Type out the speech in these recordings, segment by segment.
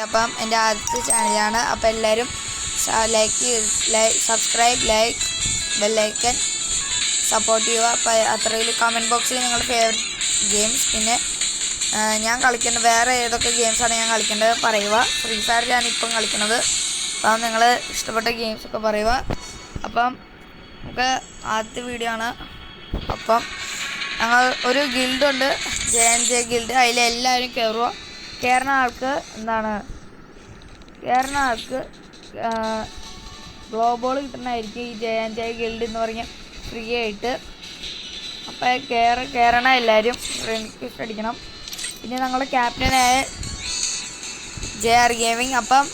അപ്പം എൻ്റെ ആദ്യത്തെ ചാനലാണ്. അപ്പോൾ എല്ലാവരും സബ്സ്ക്രൈബ്, ലൈക്ക്, ബെല്ലൈക്കൻ സപ്പോർട്ട് ചെയ്യുക. അപ്പോൾ അത്രയിൽ കമൻറ്റ് ബോക്സിൽ നിങ്ങളുടെ ഫേവറേറ്റ് ഗെയിംസ്, പിന്നെ ഞാൻ കളിക്കുന്ന വേറെ ഏതൊക്കെ ഗെയിംസാണ് ഞാൻ കളിക്കേണ്ടത് പറയുക. ഫ്രീ ഫയറിലാണ് ഇപ്പം കളിക്കുന്നത്. അപ്പം നിങ്ങൾ ഇഷ്ടപ്പെട്ട ഗെയിംസൊക്കെ പറയുക. അപ്പം നമുക്ക് ആദ്യത്തെ വീഡിയോ ആണ്. അപ്പം ഞങ്ങൾ ഒരു ഗിൽഡുണ്ട്, JNJ ഗിൽഡ്. അതിലെല്ലാവരും കയറുന്ന ആൾക്ക് ഗ്ലോബോൾ കിട്ടുന്നതായിരിക്കും ഈ JNJ ഗിൽഡ് എന്ന് പറഞ്ഞാൽ ഫ്രീ ആയിട്ട്. അപ്പോൾ കയറണ എല്ലാവരും റിക്വസ്റ്റ് അടിക്കണം. പിന്നെ ഞങ്ങളുടെ ക്യാപ്റ്റനായ JR ഗെയിമിങ്. അപ്പം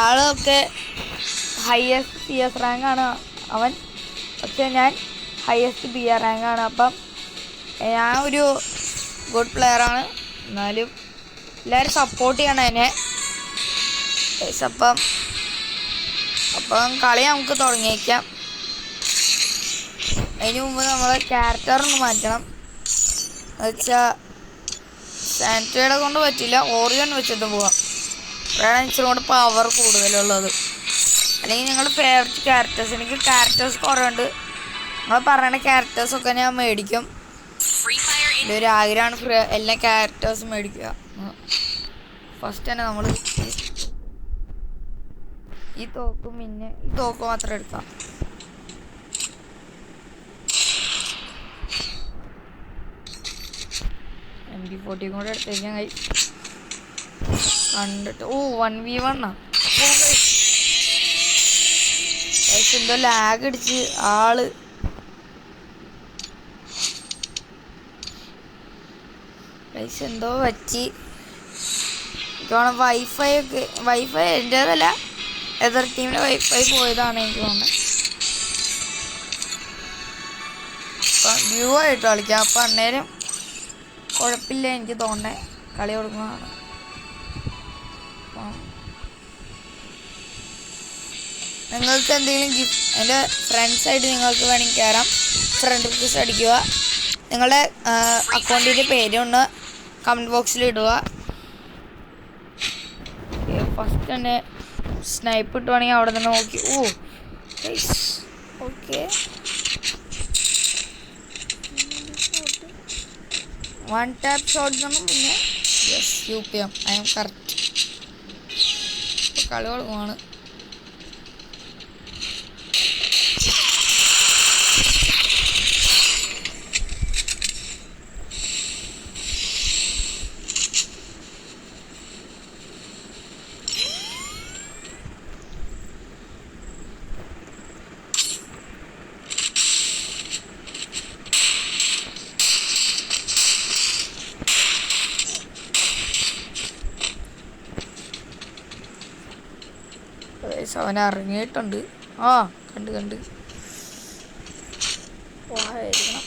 ആളൊക്കെ ഹയസ്റ്റ് CS റാങ്കാണ് അവൻ, പക്ഷേ ഞാൻ ഹയസ്റ്റ് BR റാങ്കാണ്. അപ്പം ഞാൻ ഒരു ഗുഡ് പ്ലെയറാണ്, എന്നാലും എല്ലാവരും സപ്പോർട്ട് ചെയ്യണം എന്നെ. അപ്പം കളി നമുക്ക് തുടങ്ങിയേക്കാം. അതിന് മുമ്പ് നമ്മൾ ക്യാരക്ടറൊന്ന് മാറ്റണം. എന്നുവെച്ചാൽ സാനിറ്റയുടെ കൊണ്ട് പറ്റില്ല, ഓറിയോൺ വെച്ചിട്ട് പോവാം. അപ്പോഴാണ് ഇച്ചിരി കൂടെ പവർ കൂടുതലുള്ളത്. അല്ലെങ്കിൽ നിങ്ങളുടെ ഫേവററ്റ് ക്യാരക്ടേഴ്സ്, എനിക്ക് ക്യാരക്ടേഴ്സ് കുറേ ഉണ്ട്. നിങ്ങൾ പറയുന്ന ക്യാരക്ടേഴ്സൊക്കെ ഞാൻ മേടിക്കും. എൻ്റെ ഒരു ആഗ്രഹമാണ് എല്ലാ ക്യാരക്ടേഴ്സും മേടിക്കുക. ഫസ്റ്റ് തന്നെ നമ്മൾ ഈ തോക്ക് മാത്രം എടുക്കാം. MP40 കൂടെ എടുത്തേക്കാൻ കണ്ടിട്ട് 1v1 എന്തോ ലാഗ് അടിച്ച് ആള്. എന്തോ പറ്റി വൈഫൈ എൻ്റേതല്ല, എതിർ ടീമിൻ്റെ വൈഫൈ പോയതാണ് എനിക്ക് തോന്നുന്നത്. അപ്പം വ്യൂ ആയിട്ട് കളിക്കാം. അപ്പം അന്നേരം കുഴപ്പമില്ല എനിക്ക് തോന്നണേ, കളി കൊടുക്കുന്നതാണ്. അപ്പം നിങ്ങൾക്ക് എന്തെങ്കിലും ഗിഫ്റ്റ്, എൻ്റെ ഫ്രണ്ട്സായിട്ട് നിങ്ങൾക്ക് വേണമെങ്കിൽ കയറാം. ഫ്രണ്ട് റിക്വസ്റ്റ് അടിക്കുക. നിങ്ങളുടെ അക്കൗണ്ടിൻ്റെ പേരൊന്ന് കമൻറ്റ് ബോക്സിൽ ഇടുക. ഫസ്റ്റ് തന്നെ സ്നൈപ്പ് ഇട്ടുവാണെങ്കിൽ അവിടെ തന്നെ നോക്കി. ഓക്കെ, 1 ടാപ്പ് ഷോട്ട് ഗണ്ണും പിന്നെ UPM. I M correct. കളി കൊടുക്കുവാണ്. അവൻ ഇറങ്ങിയിട്ടുണ്ട്. കണ്ട് പോയിരിക്കണം.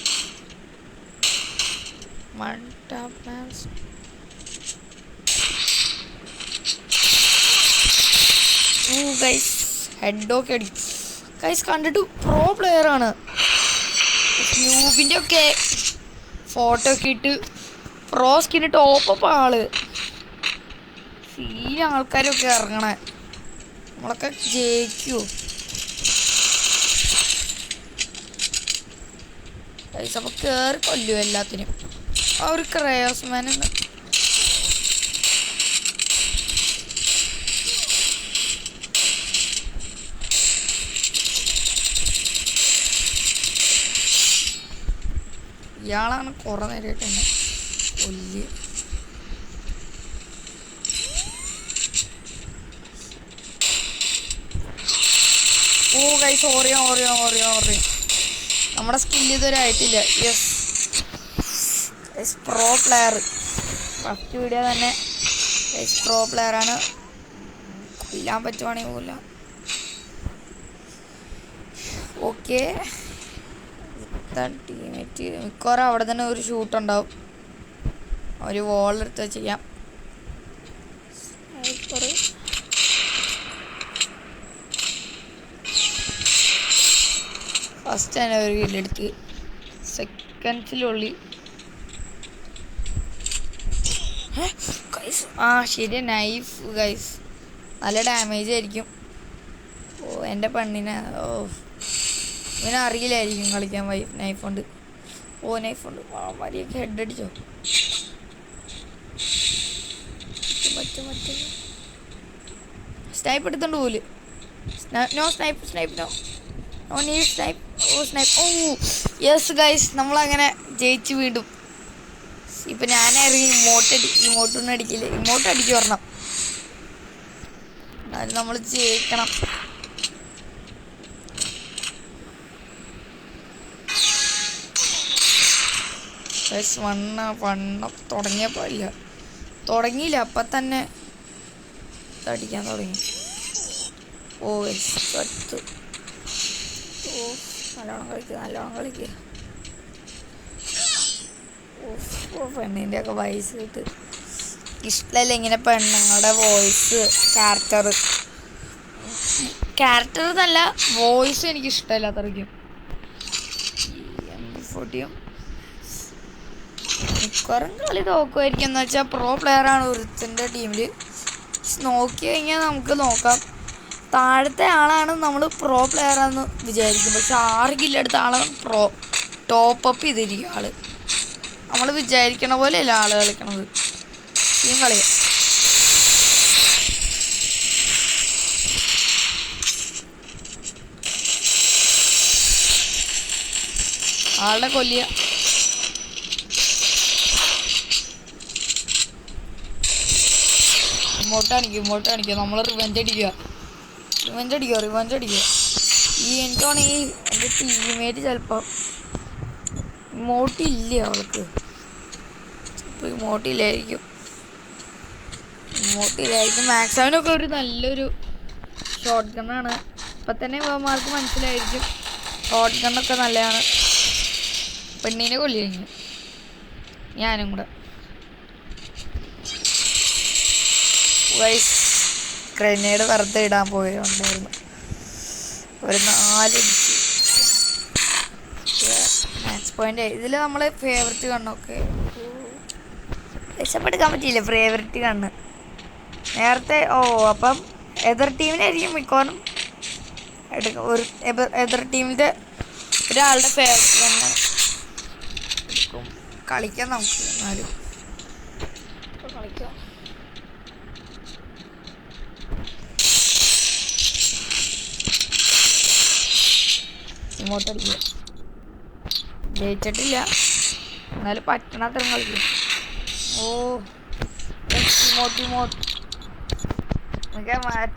ഹെഡൊക്കെ അടിക്കും ഗൈസ്. കണ്ടിട്ട് പ്രോ പ്ലെയറാണ്. സ്നൂബിൻ്റെ ഒക്കെ ഫോട്ടോ ഒക്കെ ഇട്ട് പ്രോ സ്കിന് ടോപ്പപ്പ് ആള്. സീൻ ആൾക്കാരൊക്കെ ഇറങ്ങണേ, നമ്മളൊക്കെ ജയിക്കുമോ? പൈസ അപ്പോൾ കയറി കൊല്ലുമോ എല്ലാത്തിനും. ആ ഒരു ക്രയോസ്മാൻ ഇയാളാണ് കുറേ നേരമായിട്ട് തന്നെ കൊല്ല്. ഗൈസ് ഓറിയോ നമ്മുടെ സ്കില്ല് ഇതുവരെ ആയിട്ടില്ല. Pro player. ഫസ്റ്റ് വീഡിയോ തന്നെ പ്രോ പ്ലെയറാണ്. കൊല്ലാൻ പറ്റുവാണെങ്കിൽ കൊല്ലാം. ഓക്കെ, ടീമേറ്റ് മിക്കവാറും അവിടെ തന്നെ ഒരു ഷൂട്ടുണ്ടാവും. ഒരു വോളെടുത്ത് ചെയ്യാം. ഫസ്റ്റ് തന്നെ ഒരു കില്ലെടുത്ത് സെക്കൻഡ്സിനുള്ളിൽ ആ ശരി, നൈഫ് ഗൈസ് നല്ല ഡാമേജ് ആയിരിക്കും. ഓ എൻ്റെ പെണ്ണിനെ, ഓ ഇവനെ അറിയില്ലായിരിക്കും കളിക്കാൻ നൈഫ് കൊണ്ട്. ഓ നൈഫ് കൊണ്ട് മരിയൊക്കെ ഹെഡ് അടിച്ചോ. സ്നൈപ്പ് എടുത്തോണ്ട് പോല്. No snipe snipe no no need snipe. Oh snipe. Oh yes guys, നമ്മളങ്ങനെ ജയിച്ച് വീണ്ടും. ഇപ്പം ഞാനറിയും ഇമോട്ടൊന്നും അടിക്കില്ല. ഇമോട്ട് അടിച്ചു വരണം, എന്നാലും നമ്മൾ ജയിക്കണം. വണ്ണ തുടങ്ങിയപ്പോൾ തുടങ്ങിയില്ല, അപ്പം തന്നെ അടിക്കാൻ തുടങ്ങി. ഓ പത്ത്. ഓ നല്ലോണം കളിക്കുക. ഓ പെണ്ണിൻ്റെ ഒക്കെ വയസ്സ് കിട്ട് ഇഷ്ടമല്ല ഇങ്ങനെ പെണ്ണുങ്ങളുടെ വോയിസ്. ക്യാരക്ടർ എന്നല്ല, വോയിസ് എനിക്ക് ഇഷ്ടമല്ല അത്രയ്ക്കും. മിക്കവാറും കളി തോക്കുമായിരിക്കും. എന്ന് വെച്ചാൽ പ്രോ പ്ലെയറാണ് ഒരുത്തൻ്റെ ടീമിൽ. നോക്കി കഴിഞ്ഞാൽ നമുക്ക് നോക്കാം, താഴത്തെ ആളാണ് നമ്മൾ പ്രോ പ്ലെയറാണെന്ന് വിചാരിക്കും. പക്ഷെ 6 കില്ലെടുത്ത ആളാണ് ടോപ്പപ്പ് ചെയ്തിരിക്കും ആള്. നമ്മൾ വിചാരിക്കണ പോലെയല്ല ആള് കളിക്കണത്. ടീം കളിയാ. ആളുടെ കൊല്ലിയ. ഇങ്ങോട്ട് കാണിക്കുക. നമ്മൾ റിവെഞ്ച് അടിക്കുക. ഈ എനിക്കാണെങ്കിൽ എൻ്റെ ടീമേറ്റ് ചിലപ്പോൾ ഇമോട്ടില്ല അവൾക്ക്. ചിലപ്പോൾ ഇമോട്ടില്ലായിരിക്കും. മാക്സ് അവനൊക്കെ ഒരു നല്ലൊരു ഷോട്ട് ഗണ്ണാണ്. ഇപ്പം തന്നെ മാർക്ക് മനസ്സിലായിരിക്കും ഷോട്ട് ഗണ്ണൊക്കെ നല്ലതാണ്. പെണ്ണിനെ കൊല്ലി കഴിഞ്ഞു ഞാനും കൂടെ. ഗ്രനേഡ് വെറുതെ ഇടാൻ പോയിട്ടുണ്ടായിരുന്നു. ഒരു 4 മാച്ച് പോയിന്റ്. ഇതിൽ നമ്മളെ ഫേവററ്റ് കണ്ണൊക്കെ രക്ഷപ്പെടുക്കാൻ പറ്റിയില്ല. ഫേവററ്റ് കണ്ണ് നേരത്തെ. ഓ അപ്പം എതിർ ടീമിനായിരിക്കും മിക്കവാറും എതിർ ടീമിൻ്റെ ഒരാളുടെ ഫേവററ്റ് കണ്ണ് കളിക്കാം നമുക്ക്. എന്നാലും കളിക്കാം. ഇങ്ങോട്ടടിക്കുക. ജയിച്ചിട്ടില്ല, എന്നാലും പറ്റണ അത്രയും കളിക്കും. ഓ ഇമോട്ട് നമുക്ക്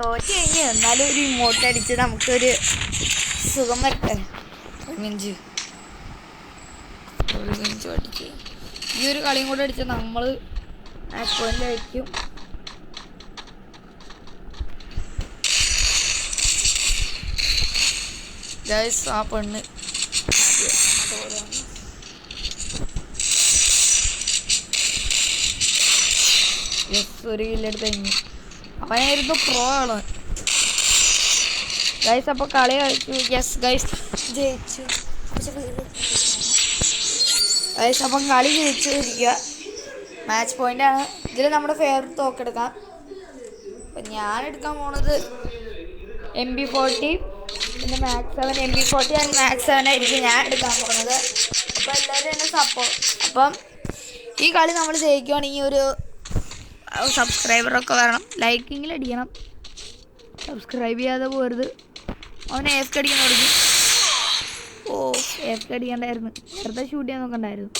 തോറ്റ് കഴിഞ്ഞ് എന്നാലും ഒരു ഇമോട്ട് അടിച്ച് നമുക്കൊരു സുഖം വരട്ടെ. റിവെഞ്ച് അടിച്ച് ഈ ഒരു കളിയും കൂടെ അടിച്ചാൽ നമ്മൾ മാച്ച് പോയിന്റിലായിരിക്കും. ഗൈസ് ആ പെണ്ണ് ഒരു കില്ലെടുത്ത് കഴിഞ്ഞു. അവനായിരുന്നു പ്രോ ആണ് ഗൈസ്. അപ്പോൾ കളി കളിച്ചു. യെസ് ഗൈസ് ജയിച്ചു ഗൈസ്. അപ്പം കളി ജയിച്ചു ഇരിക്കുക. മാച്ച് പോയിൻ്റാണ്. ഇതിൽ നമ്മുടെ ഫേവററ്റ് തോക്കെടുക്കാം. അപ്പം ഞാൻ എടുക്കാൻ പോണത് MP40 പിന്നെ മാക്സ് 7. MP40 ആൻഡ് മാക്സ് 7 ആയിരിക്കും ഞാൻ എടുക്കാൻ പോകുന്നത്. അപ്പോൾ എല്ലാവരും എന്നെ സപ്പോർട്ട്. അപ്പം ഈ കളി നമ്മൾ ജയിക്കുകയാണെങ്കിൽ ഒരു സബ്സ്ക്രൈബറൊക്കെ വരണം. ലൈക്കിങ്ങിൽ അടിക്കണം, സബ്സ്ക്രൈബ് ചെയ്യാതെ പോരുത്. അവൻ AFK അടിക്കാൻ തുടങ്ങി. ഓ AFK അടിക്കണ്ടായിരുന്നു, വെറുതെ ഷൂട്ട് ചെയ്യാൻ നോക്കണ്ടായിരുന്നു.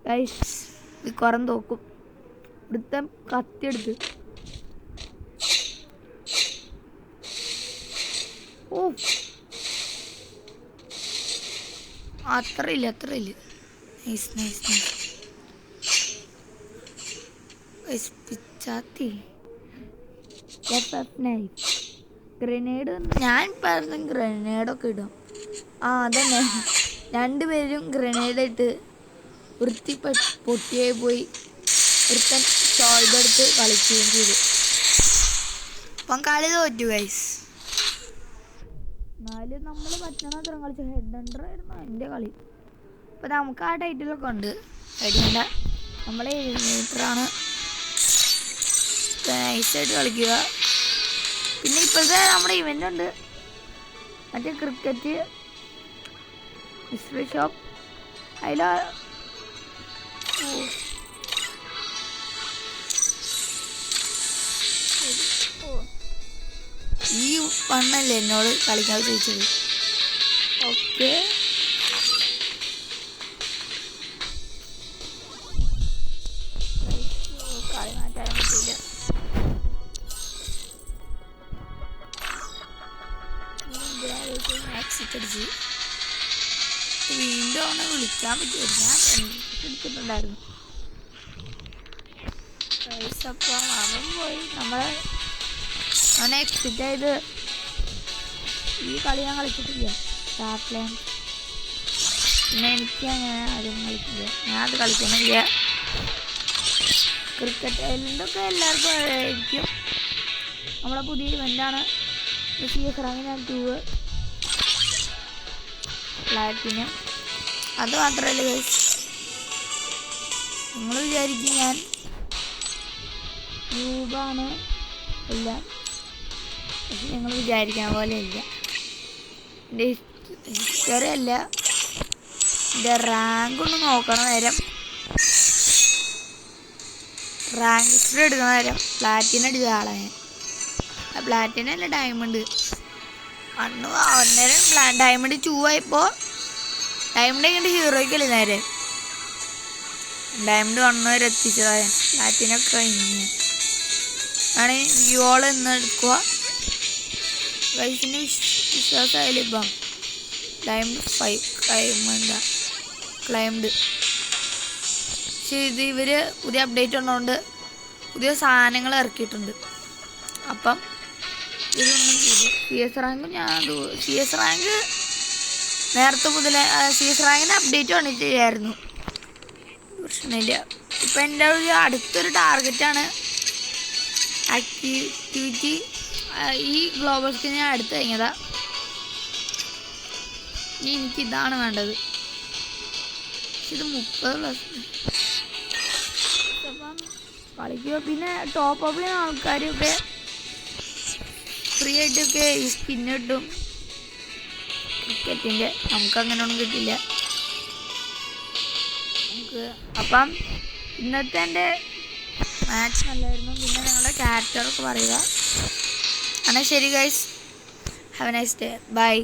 ഗൈസ് മിക്കവാറും തോക്കും. ഇവിടുത്തെ കത്തിയെടുത്ത് ഓ അത്രയില്ല. നൈസ് പിച്ചാത്തി. ഗ്രനേഡ് ഞാൻ പറഞ്ഞു ഗ്രനേഡൊക്കെ ഇടാം. അതന്നെ, 2 പേരും ഗ്രനേഡ് ഇട്ട് വൃത്തി പൊട്ടിയായി പോയി. ഒരുത്തൻ ഷോൾഡെടുത്ത് കളിക്കുകയും ചെയ്തു. അപ്പം കളി തോറ്റു ഗൈസ്. എന്നാലും നമ്മൾ പറ്റണ അത്ര കളിച്ചു. ഹെഡ് അണ്ടർ ആയിരുന്നു എൻ്റെ കളി. അപ്പം നമുക്ക് ആ ടൈറ്റിലൊക്കെ ഉണ്ട്. അടിയണ്ട നമ്മൾ എലിമിനേറ്ററാണ് നൈസായിട്ട് കളിക്കുക. പിന്നെ ഇപ്പോഴത്തെ നമ്മുടെ ഇവൻ്റ് ഉണ്ട്, മറ്റേ ക്രിക്കറ്റ് മിസ്റ്ററി ഷോപ്പ്. അതിൽ ഈ പണ്ണല്ലേ എന്നോട് കളിക്കാൻ ചോദിച്ചത്. ഓക്കെ, കളി മാറ്റാൻ പറ്റില്ല. എക്സിറ്റ് അടിച്ച് വീണ്ടും അവനെ വിളിക്കാൻ പറ്റില്ല. ഞാൻ എടുത്തിട്ടുണ്ടായിരുന്നു. അപ്പം അവൻ പോയി, അവനെ എക്സിറ്റ് ആയത്. ഈ കളി ഞാൻ കളിച്ചിട്ടില്ല ടാപ്ലേൻ. പിന്നെ എനിക്ക് അങ്ങനെ ആരും കളിക്കില്ല, ഞാൻ അത് കളിക്കുന്നില്ല. ക്രിക്കറ്റ് ഐലൻഡൊക്കെ എല്ലാവർക്കും ആയിരിക്കും. നമ്മളെ പുതിയ ഇവൻ്റാണ് CS റാങ്ക്. ഞാൻ 2 പ്ലാറ്റിനം. അത് മാത്രമല്ല ഗൈസ്, നിങ്ങൾ വിചാരിക്കും ഞാൻ യൂബാണ് ഇല്ല, പക്ഷെ നിങ്ങൾ വിചാരിക്കാൻ പോലെ ഇല്ല. എൻ്റെ ഹിസ്റ്ററി അല്ല, എൻ്റെ റാങ്ക് ഒന്ന് നോക്കണ നേരം, റാങ്ക് ഹിസ്റ്ററി എടുക്കുന്ന നേരം പ്ലാറ്റിനം അടിച്ച ആളാണ് ഞാൻ. പ്ലാറ്റിനം അല്ല, ഡയമണ്ട്. അന്നേരം ഡയമണ്ട് 2 ആയപ്പോൾ ഡയമണ്ട് എങ്ങനെ ഹീറോയ്ക്കല്ലേ നേരെ ഡയമണ്ട് 1 വരെ എത്തിച്ചതായ. പ്ലാറ്റിനൊക്കെ കഴിഞ്ഞ് ആണ് വ്യോൾ എന്ന് എടുക്കുക. വയസ്സിന് വിശ്വാസമായാലും ഇപ്പം ഡയമണ്ട് 5 ക്ലൈംഡ്. പക്ഷെ ഇത് ഇവർ പുതിയ അപ്ഡേറ്റ് ഉള്ളതുകൊണ്ട് പുതിയ സാധനങ്ങൾ ഇറക്കിയിട്ടുണ്ട്. അപ്പം ഇതൊന്നും ചെയ്തു. CS റാങ്ക് CS റാങ്ക് നേരത്തെ മുതലേ CS റാങ്കിന് അപ്ഡേറ്റ് വന്നിട്ടില്ലായിരുന്നു, പ്രശ്നമില്ല. ഇപ്പം എൻ്റെ ഒരു അടുത്തൊരു ടാർഗറ്റാണ് ആക്ടിവിറ്റി. ഈ ഗ്ലോബൽ സ്കിൻ ഞാൻ അടുത്ത് കഴിഞ്ഞതാ. ഇനി എനിക്കിതാണ് വേണ്ടത്. ഇത് 30+. അപ്പം കളിക്കുക. പിന്നെ ടോപ്പ് അപ്പ് ചെയ്യുന്ന ആൾക്കാരൊക്കെ ഫ്രീ ആയിട്ടൊക്കെ ഈ സ്കിൻ കിട്ടും ക്രിക്കറ്റിൻ്റെ. നമുക്കങ്ങനെയൊന്നും കിട്ടില്ല നമുക്ക്. അപ്പം ഇന്നത്തെ എൻ്റെ മാച്ച് നല്ലായിരുന്നു. പിന്നെ ഞങ്ങളുടെ ക്യാരക്ടറൊക്കെ പറയുക. എന്നാൽ ശരി guys, have a nice day, by.